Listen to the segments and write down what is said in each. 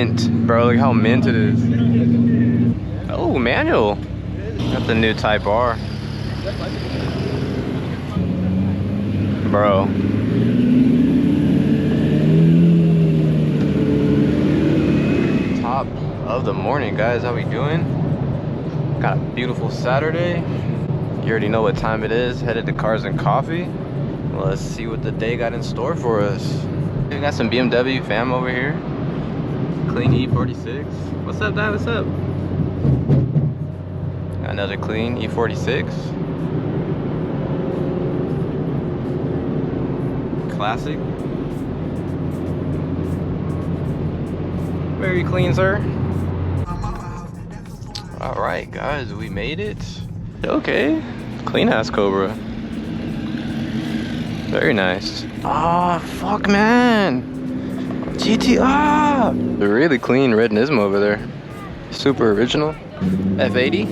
mint, bro. Look how mint it is. Oh, manual. Got the new Type R. Bro. Top of the morning, guys. How we doing? Got a beautiful Saturday. You already know what time it is. Headed to Cars and Coffee. Let's see what the day got in store for us. We got some BMW fam over here. Clean E46. What's up, Dad? What's up? Got another clean E46. Classic. Very clean, sir. All right, guys, we made it. Okay, clean ass Cobra. Very nice. Ah, oh, fuck, man. GTR. The really clean red Nismo over there. Super original. F80.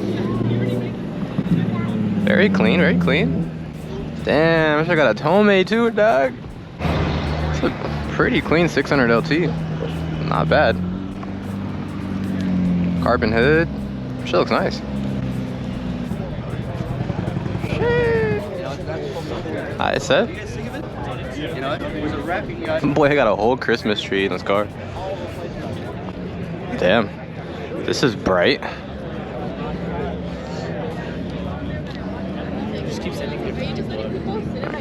Very clean, very clean. Damn, I got a Tome too, dog. It's a pretty clean 600 LT. Not bad. Carbon hood. Shit looks nice. Hi, Seth. Boy, I got a whole Christmas tree in this car. Damn. This is bright.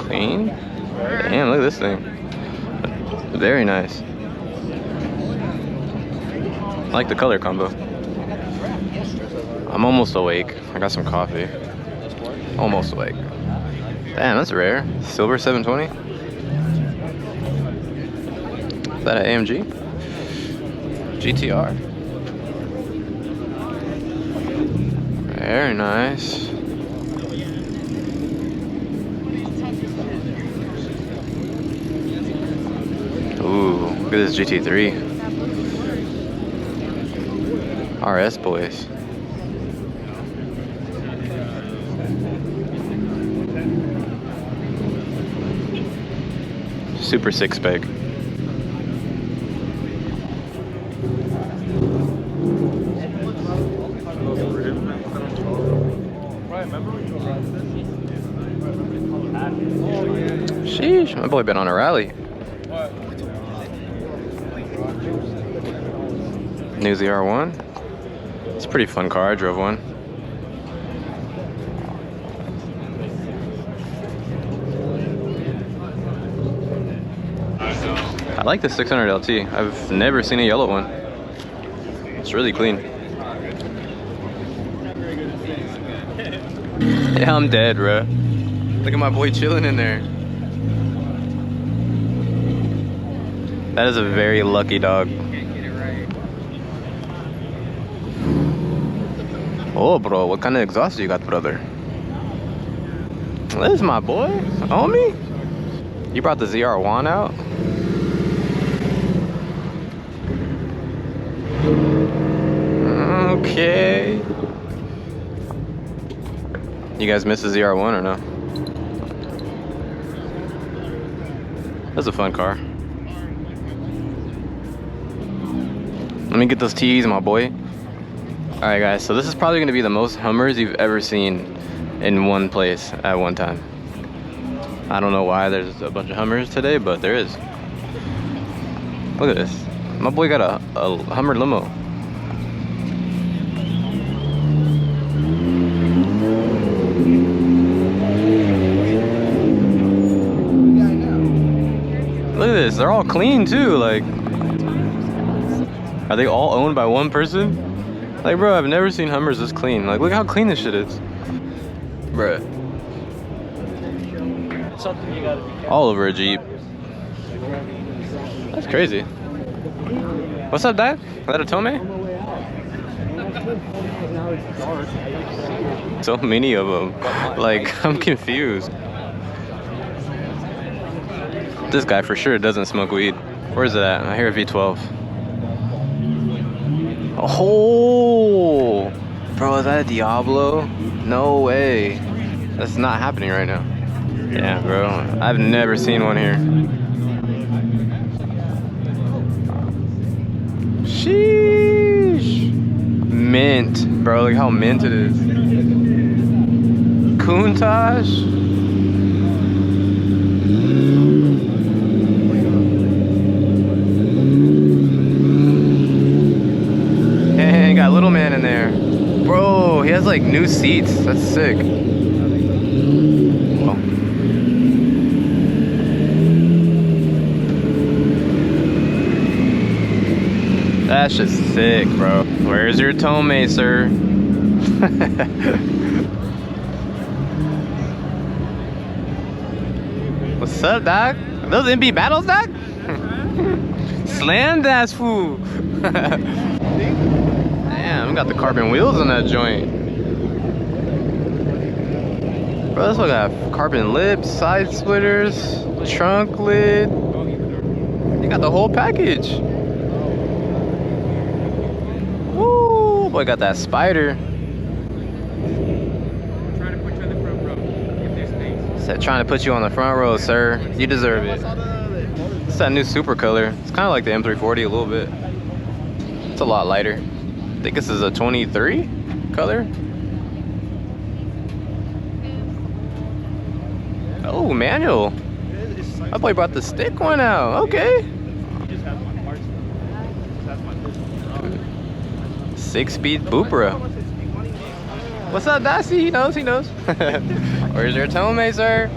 Clean. Damn, look at this thing. Very nice. I like the color combo. I'm almost awake. I got some coffee. Almost awake. Damn, that's rare. Silver 720. Is that an AMG? GTR. Very nice. Ooh, look at this GT3. RS boys. Super six spec. Sheesh, my boy been on a rally. New ZR1. It's a pretty fun car. I drove one. I like the 600 LT. I've never seen a yellow one. It's really clean. Yeah, I'm dead, bro. Look at my boy chilling in there. That is a very lucky dog. Oh, bro, what kind of exhaust you got, brother? This is my boy, homie. You brought the ZR1 out? Okay. You guys miss the ZR1 or no? That's a fun car. Let me get those T's, my boy. Alright guys, so this is probably going to be the most Hummers you've ever seen in one place at one time. I don't know why there's a bunch of Hummers today, but there is. Look at this. My boy got a Hummer limo. Look at this, they're all clean too, like. Are they all owned by one person? Like, bro, I've never seen Hummers this clean. Like, look how clean this shit is. Bruh. All over a Jeep. That's crazy. What's up, Dad? Is that a Tome? So many of them. Like, I'm confused. This guy for sure doesn't smoke weed. Where's it at? I hear a V12. Oh, bro, is that a Diablo? No way. That's not happening right now. Yeah, bro, I've never seen one here. Sheesh. Bro, look how mint it is. Countach. Hey, got little man in there. Bro, he has like new seats. That's sick. Whoa. That's just sick, bro. Where's your Tomei, sir? What's up, dog? Are those MB battles, dog? Slam that fool. Damn, we got the carbon wheels on that joint. Bro, this one got carbon lips, side splitters, trunk lid. You got the whole package. Woo, boy, got that spider. Said trying to put you on the front row, sir. You deserve it. It's that new super color. It's kind of like the M340 a little bit. It's a lot lighter. I think this is a 23 color. Oh, manual. My boy brought the stick one out. Okay. 6-speed Bupra. What's up, Dicey? He knows, he knows. Where's your Tomei, sir?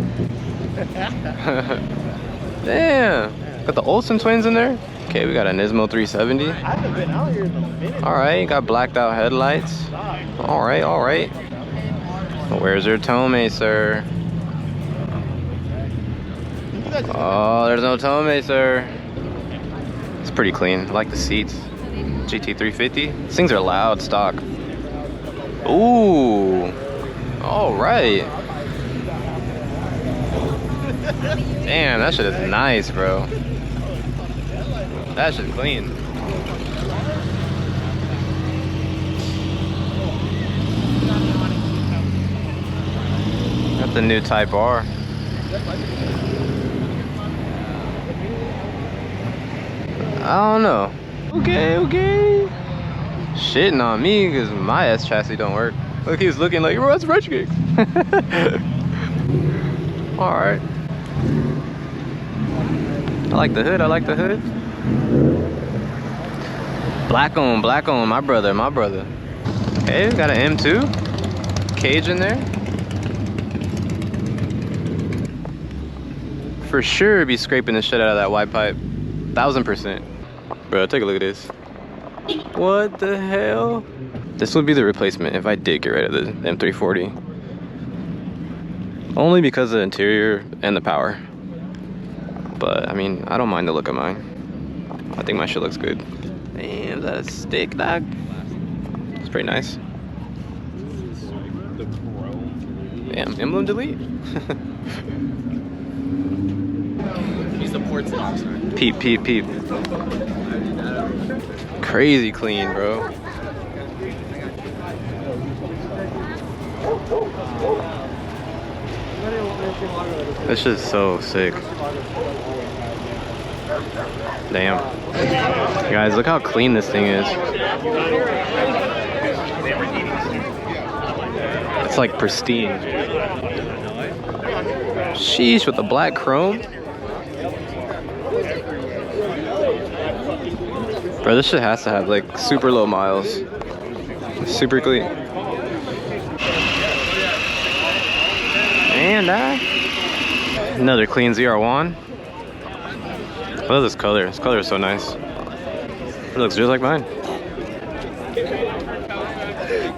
Damn. Got the Olsen twins in there. Okay, we got a Nismo 370. I haven't been out here in a minute. Alright, got blacked out headlights. Alright, alright. Where's your Tomei, sir? Oh, there's no Tomei, sir. It's pretty clean. I like the seats. GT350. These things are loud stock. Ooh. Alright. Damn, that shit is nice, bro. That shit's clean. Got the new Type R. I don't know. Okay, okay. Shitting on me because my S chassis don't work. Look, he's looking like, bro, that's French kicks. Alright. I like the hood, I like the hood. Black on, my brother, my brother. Okay, got an M2. Cage in there. For sure be scraping the shit out of that wide pipe. 1000%. Bro, take a look at this. What the hell? This would be the replacement if I did get rid of the M340. Only because of the interior and the power. But, I mean, I don't mind the look of mine. I think my shit looks good. Damn, is that a stick, dog? It's pretty nice. Damn, emblem delete? He's the ports officer. Peep, peep, peep. Crazy clean, bro. This shit's so sick. Damn. Guys, look how clean this thing is. It's like pristine. Sheesh, with the black chrome. Bro, this shit has to have like super low miles. Super clean. And another clean ZR1. I love this color. This color is so nice. It looks just like mine.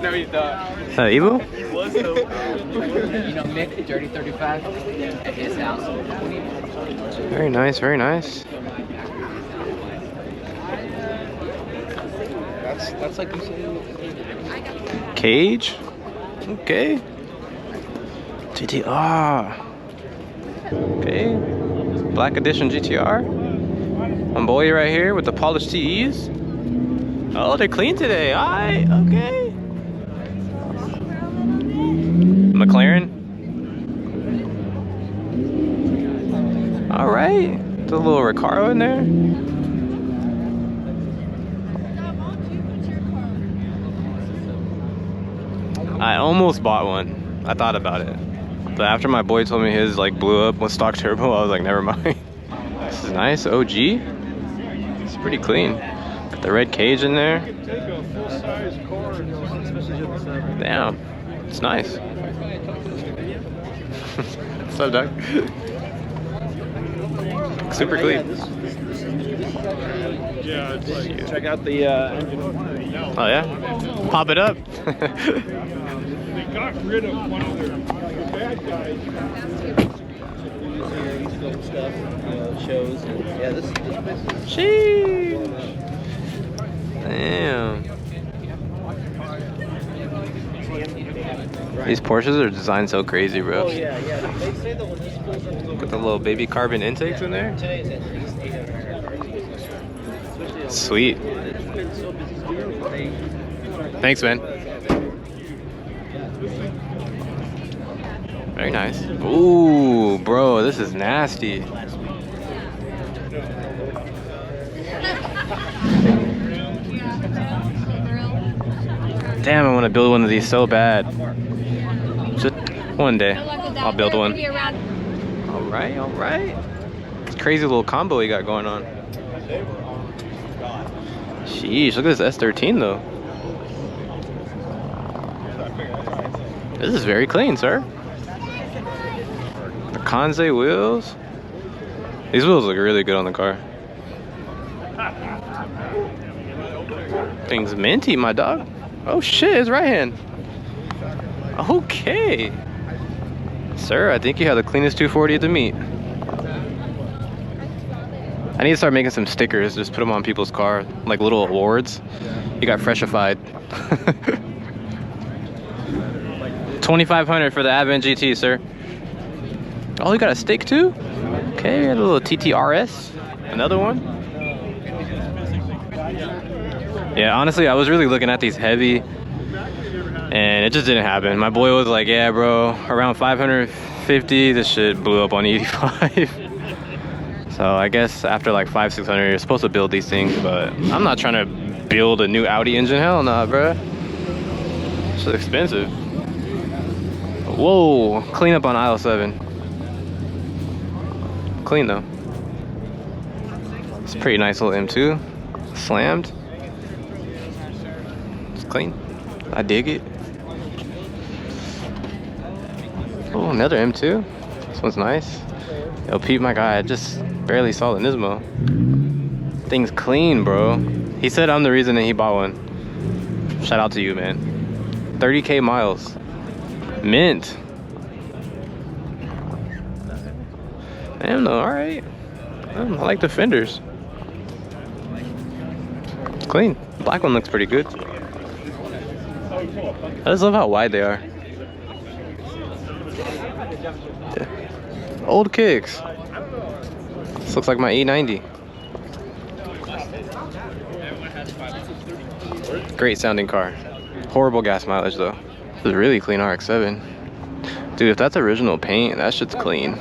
No, he's not. Evo? He was though. You know Mick, Dirty 35 at his house. Very nice, very nice. That's like you said. Cage? Okay. GTR. Okay. Black Edition GTR. My boy right here with the polished TEs. Oh, they're clean today. Alright, okay. McLaren. Alright. There's a little Recaro in there. I almost bought one. I thought about it. But after my boy told me his like blew up with stock turbo, I was like, never mind. This is nice. OG. It's pretty clean. Got the red cage in there. Damn. It's nice. What's up, Doc? Super clean. Yeah, it's like, check out the engine. Oh yeah? Pop it up. They got rid of one of their bad guys. Stuff, shows. Yeah, this place is. Sheesh. Damn. These Porsches are designed so crazy, bro. Oh yeah, yeah. They say that when this pulls up. Got the little baby carbon intakes in there. Today's at least 800 cars. Sweet. It's been so busy. Thanks, man. Very nice. Ooh, bro, this is nasty. Damn, I want to build one of these so bad. Just one day, I'll build one. All right, all right. It's a crazy little combo he got going on. Sheesh, look at this S13 though. This is very clean, sir. The Kanze wheels. These wheels look really good on the car. Thing's minty, my dog. Oh shit, his right hand. Okay. Sir, I think you have the cleanest 240 at the meet. I need to start making some stickers, just put them on people's car, like little awards. You got freshified. 2,500 for the Advent GT, sir. Oh, you got a stick too? Okay, a little TTRS. Another one. Yeah, honestly, I was really looking at these heavy, and it just didn't happen. My boy was like, yeah, bro, around 550, this shit blew up on 85. So I guess after like 500-600, you're supposed to build these things, but I'm not trying to build a new Audi engine. Hell nah, bro. It's expensive. Whoa, clean up on aisle 7. Clean though. It's a pretty nice little M2. Slammed. It's clean. I dig it. Oh, another M2. This one's nice. Yo, Pete, my guy, I just barely saw the Nismo. Thing's clean, bro. He said I'm the reason that he bought one. Shout out to you, man. 30K miles. Mint. Damn, though, alright. I like the fenders. It's clean. The black one looks pretty good. I just love how wide they are. Yeah. Old kicks. This looks like my E90. Great sounding car. Horrible gas mileage though. This is a really clean RX-7. Dude, if that's original paint, that shit's clean.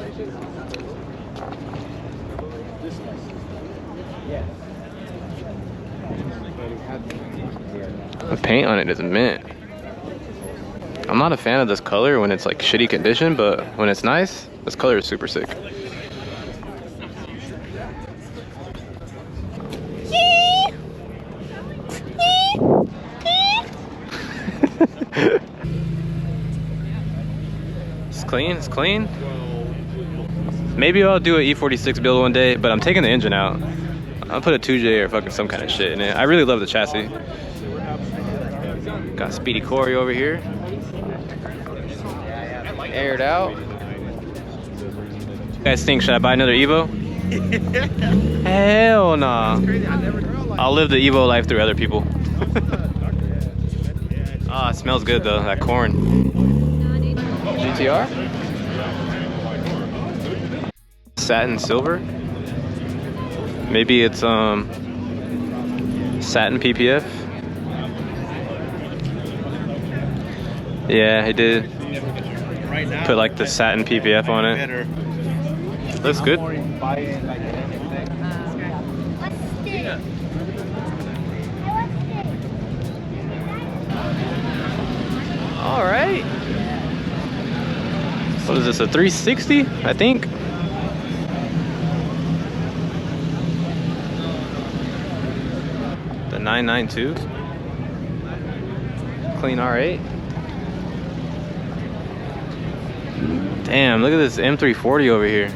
The paint on it is mint. I'm not a fan of this color when it's like shitty condition, but when it's nice, this color is super sick. It's clean, it's clean. Maybe I'll do an E46 build one day, but I'm taking the engine out. I'll put a 2J or fucking some kind of shit in it. I really love the chassis. Got Speedy Corey over here. Aired out. You guys think, should I buy another Evo? Hell nah. I'll live the Evo life through other people. Ah, it smells good though, that corn. GTR? Satin silver? Maybe it's satin PPF? Yeah, he did. Put like the satin PPF on it. Looks good. All right. What is this, a 360, I think? The 992. Clean R8. Damn, look at this M340 over here.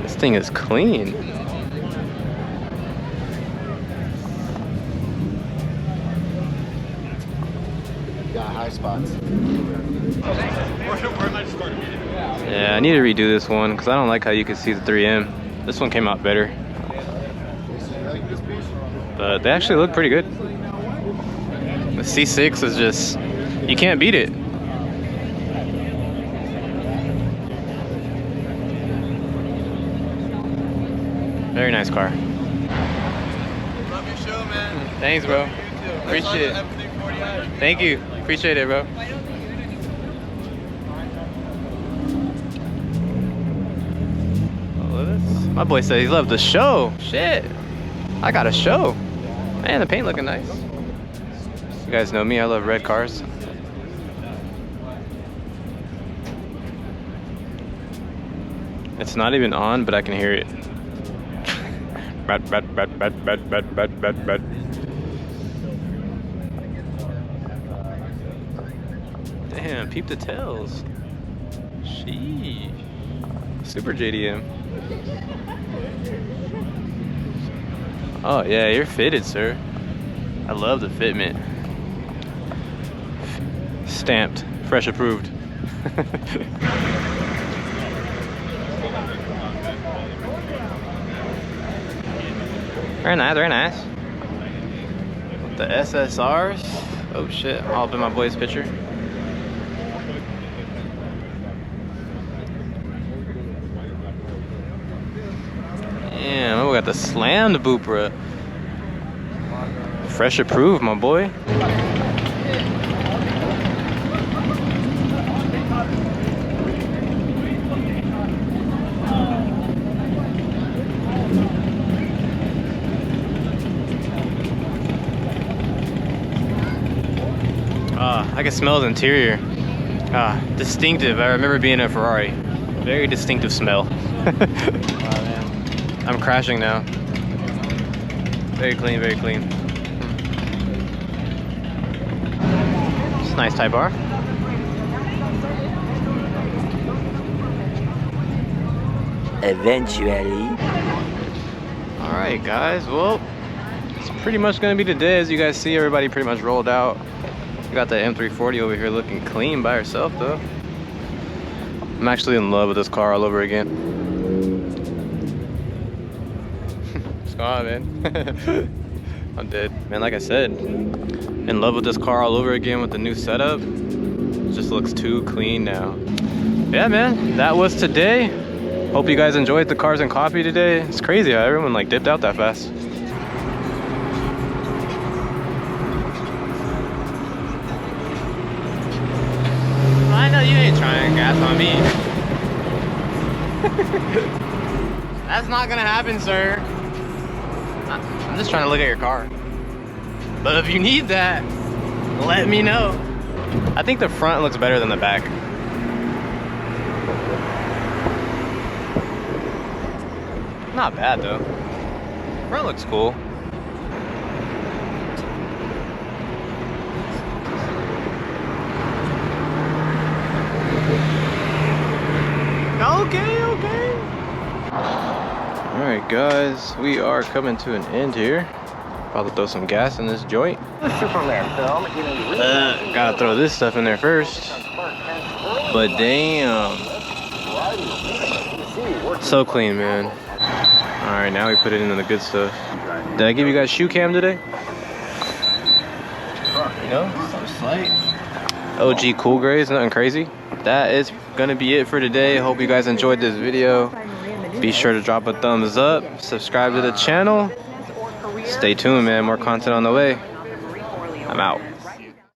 This thing is clean. Got high spots. Yeah, I need to redo this one because I don't like how you can see the 3M. This one came out better. But they actually look pretty good. The C6 is just, you can't beat it. Very nice car. Love your show, man. Thanks, bro. Appreciate it. Thank you. Appreciate it, bro. Oh, look at this. My boy said he loved the show. Shit. I got a show. Man, the paint looking nice. You guys know me, I love red cars. It's not even on, but I can hear it. Damn, peep the tails. Sheesh. Super JDM. Oh yeah, you're fitted, sir. I love the fitment. Stamped, fresh approved. Very nice, very nice. With the SSRs. Oh shit, I'll up in my boy's picture. Damn, we got the slammed Bupra. Fresh approved, my boy. I can smell the interior. Distinctive. I remember being in a Ferrari. Very distinctive smell. I'm crashing now. Very clean, very clean. It's a nice Type R. Eventually. Alright guys, well, it's pretty much gonna be the day. As you guys see, everybody pretty much rolled out. We got the M340 over here looking clean by herself though. I'm actually in love with this car all over again. What's going on, man? I'm dead. Man, like I said, in love with this car all over again with the new setup. It just looks too clean now. Yeah, man, that was today. Hope you guys enjoyed the cars and coffee today. It's crazy how everyone like dipped out that fast. I know you ain't trying to gas on me. That's not gonna happen, sir. I'm just trying to look at your car. But if you need that, let me know. I think the front looks better than the back. Not bad though. Front looks cool. Okay. Alright guys, we are coming to an end here. About to throw some gas in this joint. Gotta throw this stuff in there first. But damn. So clean, man. Alright, now we put it into the good stuff. Did I give you guys shoe cam today? No? Some slight. OG cool grays, nothing crazy. That is gonna be it for today. Hope you guys enjoyed this video. Be sure to drop a thumbs up, subscribe to the channel. Stay tuned, man, more content on the way. I'm out.